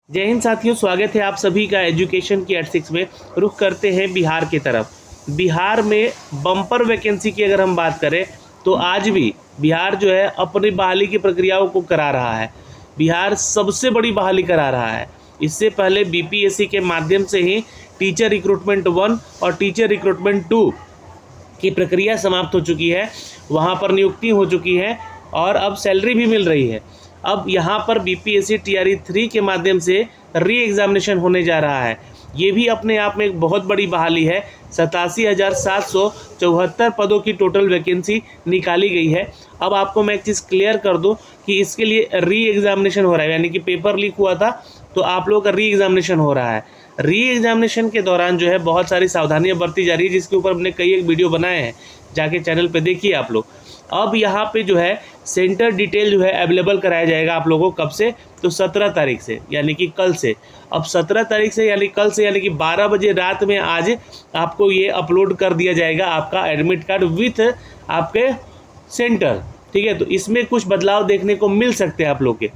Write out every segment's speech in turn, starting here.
जय हिंद साथियों, स्वागत है आप सभी का एजुकेशन की एट 6 में। रुख करते हैं बिहार की तरफ। बिहार में बम्पर वैकेंसी की अगर हम बात करें तो आज भी बिहार जो है अपनी बहाली की प्रक्रियाओं को करा रहा है। बिहार सबसे बड़ी बहाली करा रहा है। इससे पहले बीपीएससी के माध्यम से ही टीचर रिक्रूटमेंट 1 और टीचर रिक्रूटमेंट 2 की प्रक्रिया समाप्त हो चुकी है। वहाँ पर नियुक्ति हो चुकी है और अब सैलरी भी मिल रही है। अब यहाँ पर बीपीएससी टीआरई 3 के माध्यम से री एग्जामिनेशन होने जा रहा है। ये भी अपने आप में एक बहुत बड़ी बहाली है। 87,774 पदों की टोटल वैकेंसी निकाली गई है। अब आपको मैं एक चीज़ क्लियर कर दूं कि इसके लिए री एग्जामिनेशन हो रहा है, यानी कि पेपर लीक हुआ था तो आप लोगों का री एग्जामिनेशन हो रहा है। री एग्जामिनेशन के दौरान जो है बहुत सारी सावधानियां बरती जा रही है, जिसके ऊपर हमने कई एक वीडियो बनाए हैं, जाके चैनल पे देखिए आप लोग। अब यहाँ पे जो है सेंटर डिटेल जो है अवेलेबल कराया जाएगा आप लोगों को। कब से? तो 17 तारीख से, यानी कि कल से। अब 17 तारीख से यानी कल से, यानी कि 12 बजे रात में आज आपको ये अपलोड कर दिया जाएगा आपका एडमिट कार्ड विथ आपके सेंटर। ठीक है, तो इसमें कुछ बदलाव देखने को मिल सकते हैं आप लोग के,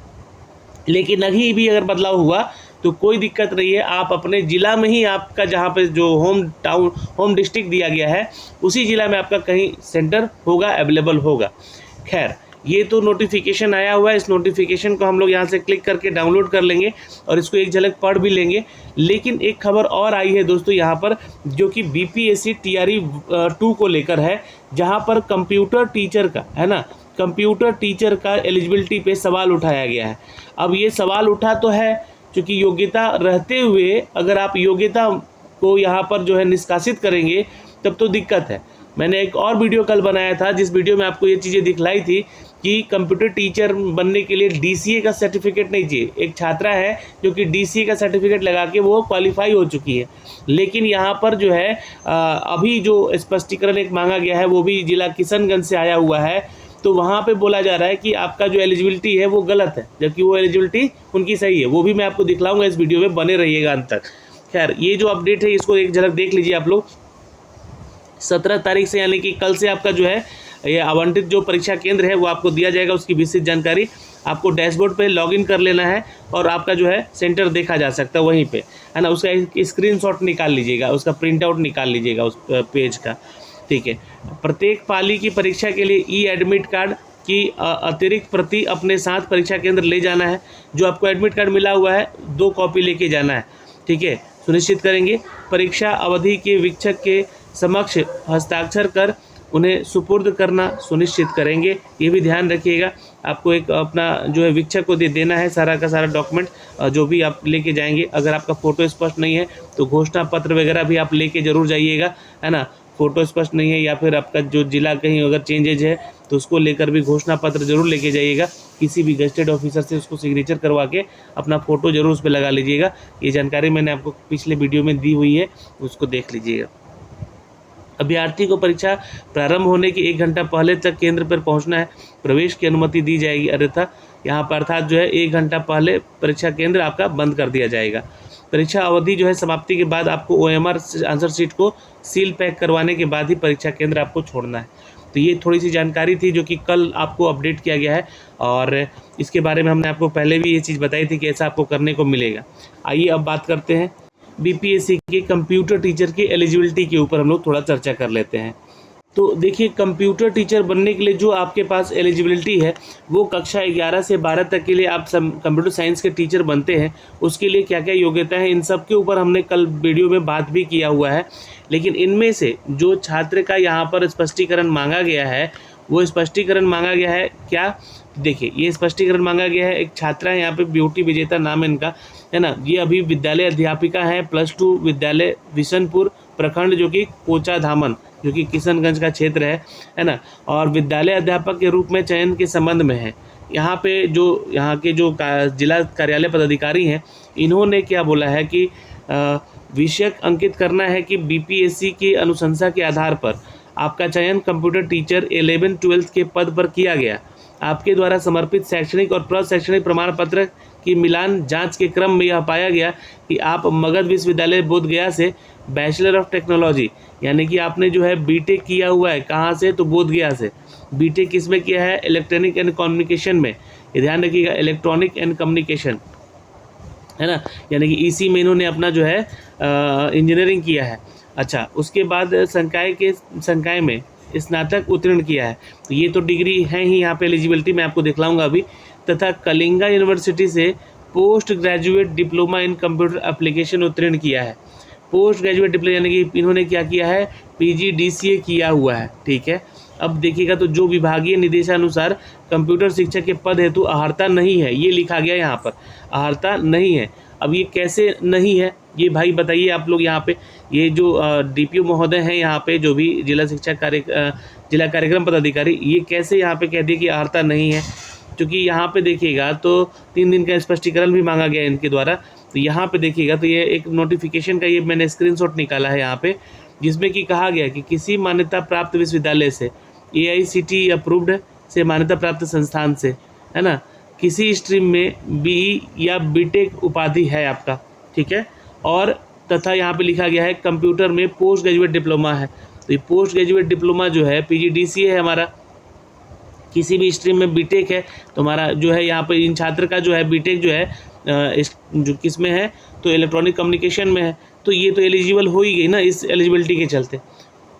लेकिन अभी भी अगर बदलाव हुआ तो कोई दिक्कत नहीं है। आप अपने ज़िला में ही आपका जहाँ पे जो होम डिस्ट्रिक्ट दिया गया है उसी ज़िला में आपका कहीं सेंटर होगा, अवेलेबल होगा। खैर, ये तो नोटिफिकेशन आया हुआ है। इस नोटिफिकेशन को हम लोग यहाँ से क्लिक करके डाउनलोड कर लेंगे और इसको एक झलक पढ़ भी लेंगे। लेकिन एक खबर और आई है दोस्तों यहाँ पर, जो कि बीपीएससी टीआरई 2 को लेकर है, जहाँ पर कंप्यूटर टीचर का है ना, कंप्यूटर टीचर का एलिजिबिलिटी पे सवाल उठाया गया है। अब ये सवाल उठा तो है, क्योंकि योग्यता रहते हुए अगर आप योग्यता को यहाँ पर जो है निष्कासित करेंगे तब तो दिक्कत है। मैंने एक और वीडियो कल बनाया था जिस वीडियो में आपको ये चीज़ें दिखलाई थी कि कंप्यूटर टीचर बनने के लिए डीसीए का सर्टिफिकेट नहीं चाहिए। एक छात्रा है जो कि डीसीए का सर्टिफिकेट लगा के वो क्वालिफाई हो चुकी है, लेकिन यहाँ पर जो है अभी जो स्पष्टीकरण एक मांगा गया है वो भी जिला किशनगंज से आया हुआ है। तो वहाँ पे बोला जा रहा है कि आपका जो एलिजिबिलिटी है वो गलत है, जबकि वो एलिजिबिलिटी उनकी सही है। वो भी मैं आपको दिखलाऊंगा इस वीडियो में, बने रहिएगा अंत तक। खैर, ये जो अपडेट है इसको एक झलक देख लीजिए आप लोग। 17 तारीख से यानी कि कल से आपका जो है ये आवंटित जो परीक्षा केंद्र है वो आपको दिया जाएगा। उसकी विस्तृत जानकारी आपको डैशबोर्ड पे लॉगिन कर लेना है और आपका जो है सेंटर देखा जा सकता है वहीं पे, है ना। उसका एक स्क्रीनशॉट निकाल लीजिएगा, उसका प्रिंट आउट निकाल लीजिएगा उस पेज का। ठीक है, प्रत्येक पाली की परीक्षा के लिए ई एडमिट कार्ड की अतिरिक्त प्रति अपने साथ परीक्षा केंद्र ले जाना है। जो आपको एडमिट कार्ड मिला हुआ है 2 कॉपी लेके जाना है। ठीक है, सुनिश्चित करेंगे परीक्षा अवधि के वीक्षक के समक्ष हस्ताक्षर कर उन्हें सुपुर्द करना सुनिश्चित करेंगे। ये भी ध्यान रखिएगा, आपको एक अपना जो है वीक्षक को देना है सारा का सारा डॉक्यूमेंट जो भी आप लेके जाएंगे। अगर आपका फ़ोटो स्पष्ट नहीं है तो घोषणा पत्र वगैरह भी आप लेके ज़रूर जाइएगा, है ना। फ़ोटो स्पष्ट नहीं है या फिर आपका जो जिला कहीं अगर चेंजेज है तो उसको लेकर भी घोषणा पत्र जरूर लेके जाइएगा। किसी भी गजेटेड ऑफिसर से उसको सिग्नेचर करवा के अपना फ़ोटो जरूर उस पर लगा लीजिएगा। ये जानकारी मैंने आपको पिछले वीडियो में दी हुई है, उसको देख लीजिएगा। अभ्यर्थी को परीक्षा प्रारंभ होने के 1 घंटा पहले तक केंद्र पर पहुंचना है। प्रवेश की अनुमति दी जाएगी, अन्यथा यहाँ पर अर्थात जो है 1 घंटा पहले परीक्षा केंद्र आपका बंद कर दिया जाएगा। परीक्षा अवधि जो है समाप्ति के बाद आपको ओएमआर आंसर शीट को सील पैक करवाने के बाद ही परीक्षा केंद्र आपको छोड़ना है। तो ये थोड़ी सी जानकारी थी जो कि कल आपको अपडेट किया गया है, और इसके बारे में हमने आपको पहले भी ये चीज़ बताई थी कि ऐसा आपको करने को मिलेगा। आइए अब बात करते हैं बीपीएससी के कंप्यूटर टीचर की एलिजिबिलिटी के ऊपर हम लोग थोड़ा चर्चा कर लेते हैं। तो देखिए, कंप्यूटर टीचर बनने के लिए जो आपके पास एलिजिबिलिटी है वो कक्षा 11 से 12 तक के लिए आप कंप्यूटर साइंस के टीचर बनते हैं। उसके लिए क्या क्या योग्यता है इन सब के ऊपर हमने कल वीडियो में बात भी किया हुआ है। लेकिन इनमें से जो छात्र का यहाँ पर स्पष्टीकरण मांगा गया है वो स्पष्टीकरण मांगा गया है क्या, देखिए ये स्पष्टीकरण मांगा गया है। एक छात्रा है यहाँ पे, ब्यूटी विजेता नाम है इनका, है ना। ये अभी विद्यालय अध्यापिका है, +2 विद्यालय विशनपुर प्रखंड जो कि कोचा धामन जो कि किशनगंज का क्षेत्र है ना। और विद्यालय अध्यापक के रूप में चयन के संबंध में है। यहाँ पे जो यहाँ के जो जिला कार्यालय पदाधिकारी हैं इन्होंने क्या बोला है कि विषय अंकित करना है कि बीपीएससी की अनुशंसा के आधार पर आपका चयन कंप्यूटर टीचर 11-12 के पद पर किया गया। आपके द्वारा समर्पित शैक्षणिक और प्रशैक्षणिक प्रमाण पत्र की मिलान जांच के क्रम में यह पाया गया कि आप मगध विश्वविद्यालय बोधगया से बैचलर ऑफ टेक्नोलॉजी, यानी कि आपने जो है बीटेक किया हुआ है। कहाँ से? तो बोधगया से। बीटेक किसमें किया है? इलेक्ट्रॉनिक एंड कम्युनिकेशन में। ये ध्यान रखिएगा, इलेक्ट्रॉनिक एंड कम्युनिकेशन, है ना, यानी कि इसी में इन्होंने अपना जो है इंजीनियरिंग किया है। अच्छा, उसके बाद संकाय में स्नातक उत्तीर्ण किया है, तो ये तो डिग्री है ही यहाँ पे एलिजिबिलिटी, मैं आपको दिखलाऊंगा अभी। तथा कलिंगा यूनिवर्सिटी से post graduate diploma in computer application उत्तीर्ण किया है। पोस्ट ग्रेजुएट डिप्लोमा यानी कि इन्होंने क्या किया है, PGDCA किया हुआ है, ठीक है। अब देखिएगा तो जो विभागीय निर्देशानुसार कंप्यूटर शिक्षक के पद हेतु अहर्ता नहीं है, ये लिखा गया यहाँ पर, अहर्ता नहीं है। अब ये कैसे नहीं है, ये भाई बताइए आप लोग यहाँ पे। ये जो DPO महोदय हैं यहाँ पे, जो भी जिला कार्यक्रम पदाधिकारी, ये कैसे यहाँ पे कह दिए कि अहर्ता नहीं है? क्योंकि यहाँ पे देखिएगा तो 3 दिन का स्पष्टीकरण भी मांगा गया इनके द्वारा। तो यहाँ पे देखिएगा तो ये एक नोटिफिकेशन का ये मैंने स्क्रीनशॉट निकाला है यहाँ पे, जिसमें कि कहा गया कि किसी मान्यता प्राप्त विश्वविद्यालय से, AICTE अप्रूव्ड से मान्यता प्राप्त संस्थान से, है ना, किसी स्ट्रीम में BE या BTech उपाधि है आपका, ठीक है। और तथा यहाँ पे लिखा गया है कंप्यूटर में पोस्ट ग्रेजुएट डिप्लोमा है। तो ये पोस्ट ग्रेजुएट डिप्लोमा जो है PGDCA है हमारा, किसी भी स्ट्रीम में BTech है तो हमारा जो है यहाँ पे इन छात्र का जो है BTech जो है जो किस में है, तो इलेक्ट्रॉनिक कम्युनिकेशन में है, तो ये तो एलिजिबल हो ही गई ना इस एलिजिबिलिटी के चलते।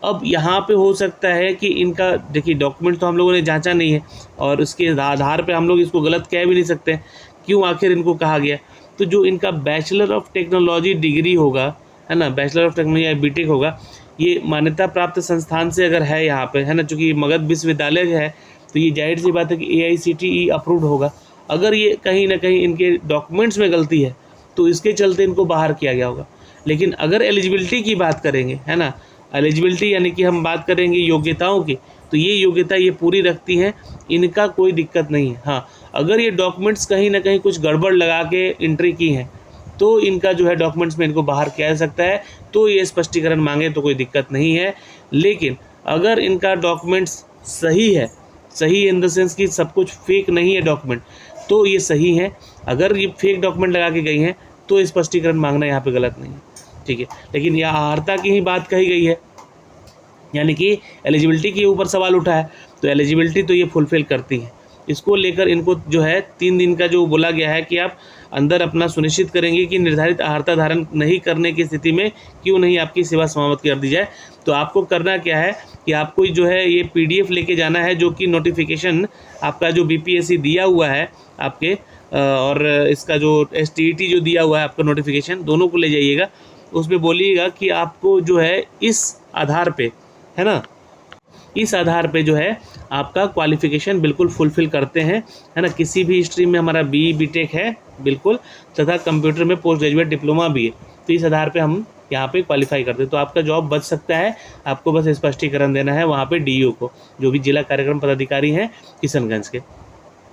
अब यहाँ पे हो सकता है कि इनका, देखिए डॉक्यूमेंट तो हम लोगों ने जांचा नहीं है और उसके आधार पे हम लोग इसको गलत कह भी नहीं सकते क्यों आखिर इनको कहा गया। तो जो इनका बैचलर ऑफ टेक्नोलॉजी डिग्री होगा, है ना, बैचलर ऑफ टेक्नोलॉजी या BTech होगा, ये मान्यता प्राप्त संस्थान से अगर है यहाँ पे, है ना, चूँकि मगध विश्वविद्यालय है तो ये जाहिर सी बात है कि AICTE अप्रूव्ड होगा। अगर ये कहीं ना कहीं इनके डॉक्यूमेंट्स में गलती है तो इसके चलते इनको बाहर किया गया होगा। लेकिन अगर एलिजिबिलिटी की बात करेंगे, है ना, एलिजिबिलिटी यानी कि हम बात करेंगे योग्यताओं की, तो ये योग्यता ये पूरी रखती हैं, इनका कोई दिक्कत नहीं है। हाँ, अगर ये डॉक्यूमेंट्स कहीं ना कहीं कुछ गड़बड़ लगा के एंट्री की हैं तो इनका जो है डॉक्यूमेंट्स में इनको बाहर किया जा सकता है, तो ये स्पष्टीकरण मांगे तो कोई दिक्कत नहीं है। लेकिन अगर इनका डॉक्यूमेंट्स सही है, सही इन द सेंस कि सब कुछ फेक नहीं है डॉक्यूमेंट, तो ये सही है। अगर ये फेक डॉक्यूमेंट लगा के गई हैं तो स्पष्टीकरण मांगना यहाँ पे गलत नहीं है, ठीक है। लेकिन यह अहर्ता की ही बात कही गई है, यानी कि एलिजिबिलिटी के ऊपर सवाल उठा है, तो एलिजिबिलिटी तो ये फुलफिल करती है। इसको लेकर इनको जो है 3 दिन का जो बोला गया है कि आप अंदर अपना सुनिश्चित करेंगे कि निर्धारित अहर्ता धारण नहीं करने की स्थिति में क्यों नहीं आपकी सेवा समाप्त कर दी जाए। तो आपको करना क्या है कि आपको जो है ये PDF लेके जाना है, जो कि नोटिफिकेशन आपका जो BPSC दिया हुआ है आपके, और इसका जो STET जो दिया हुआ है आपका नोटिफिकेशन, दोनों को ले जाइएगा। उसमें बोलिएगा कि आपको जो है इस आधार पे, है ना, इस आधार पे जो है आपका क्वालिफिकेशन बिल्कुल फुलफिल करते हैं, है ना, किसी भी स्ट्रीम में हमारा BE BTech है बिल्कुल, तथा कंप्यूटर में पोस्ट ग्रेजुएट डिप्लोमा भी है, तो इस आधार पे हम यहाँ पे क्वालिफाई करते हैं, तो आपका जॉब बच सकता है। आपको बस स्पष्टीकरण देना है वहाँ पे DO को, जो भी जिला कार्यक्रम पदाधिकारी हैं किशनगंज के।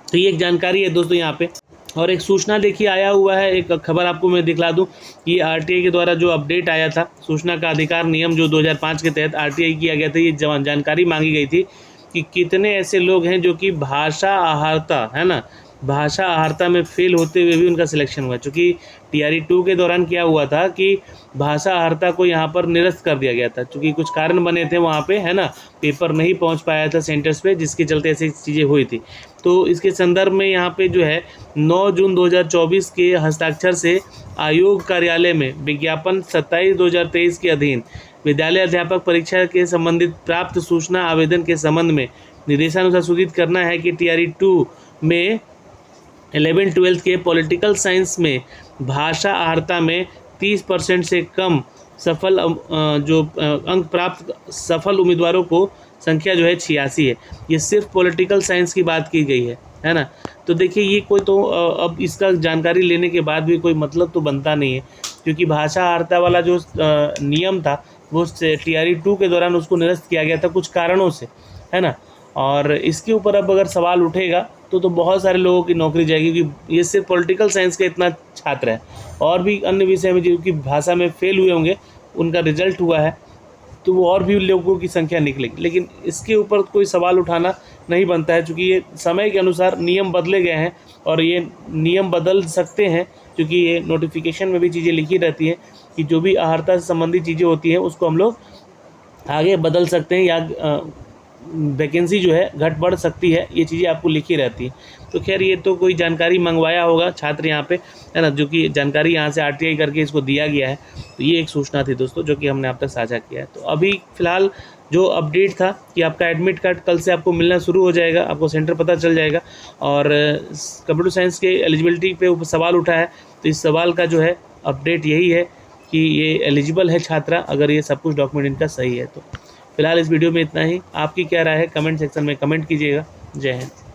तो ये एक जानकारी है दोस्तों यहाँ पे। और एक सूचना देखिए आया हुआ है, एक खबर आपको मैं दिखला दूं, ये RTI के द्वारा जो अपडेट आया था, सूचना का अधिकार नियम जो 2005 के तहत RTI किया गया था, ये जानकारी मांगी गई थी कि कितने ऐसे लोग हैं जो कि भाषा अहर्ता, है ना, भाषा अहर्ता में फेल होते हुए भी उनका सिलेक्शन हुआ। चूँकि TRE 2 के दौरान क्या हुआ था कि भाषा अहर्ता को यहाँ पर निरस्त कर दिया गया था, चूँकि कुछ कारण बने थे वहाँ पे, है ना, पेपर नहीं पहुँच पाया था सेंटर्स पे, जिसके चलते ऐसी चीज़ें हुई थी। तो इसके संदर्भ में यहाँ पे जो है 9 जून 2024 के हस्ताक्षर से आयोग कार्यालय में विज्ञापन 27/2023 के अधीन विद्यालय अध्यापक परीक्षा के संबंधित प्राप्त सूचना आवेदन के संबंध में निर्देशानुसार सूचित करना है कि TRE 2 में 11-12 के पॉलिटिकल साइंस में भाषा अहर्ता में 30% से कम सफल जो अंक प्राप्त सफल उम्मीदवारों को संख्या जो है 86 है। ये सिर्फ पॉलिटिकल साइंस की बात की गई है ना। तो देखिए ये कोई तो अब इसका जानकारी लेने के बाद भी कोई मतलब तो बनता नहीं है, क्योंकि भाषा अहर्ता वाला जो नियम था वो TRE 2 के दौरान उसको निरस्त किया गया था कुछ कारणों से, है ना। और इसके ऊपर अब अगर सवाल उठेगा तो बहुत सारे लोगों की नौकरी जाएगी, क्योंकि ये सिर्फ पॉलिटिकल साइंस का इतना छात्र है, और भी अन्य विषय में जो कि भाषा में फेल हुए होंगे उनका रिजल्ट हुआ है तो वो और भी लोगों की संख्या निकलेगी। लेकिन इसके ऊपर कोई सवाल उठाना नहीं बनता है, क्योंकि ये समय के अनुसार नियम बदले गए हैं और ये नियम बदल सकते हैं, क्योंकि ये नोटिफिकेशन में भी चीज़ें लिखी रहती हैं कि जो भी अहर्ता से संबंधित चीज़ें होती हैं उसको हम लोग आगे बदल सकते हैं, या वैकेंसी जो है घट बढ़ सकती है, ये चीज़ें आपको लिखी रहती हैं। तो खैर ये तो कोई जानकारी मंगवाया होगा छात्र यहाँ पे, है ना, जो कि जानकारी यहाँ से RTI करके इसको दिया गया है। तो ये एक सूचना थी दोस्तों जो कि हमने आप तक साझा किया है। तो अभी फ़िलहाल जो अपडेट था कि आपका एडमिट कार्ड कल से आपको मिलना शुरू हो जाएगा, आपको सेंटर पता चल जाएगा। और कंप्यूटर साइंस के एलिजिबिलिटी पे सवाल उठा है, तो इस सवाल का जो है अपडेट यही है कि ये एलिजिबल है छात्रा अगर ये सब कुछ डॉक्यूमेंट इनका सही है। तो फिलहाल इस वीडियो में इतना ही। आपकी क्या राय है कमेंट सेक्शन में कमेंट कीजिएगा। जय हिंद।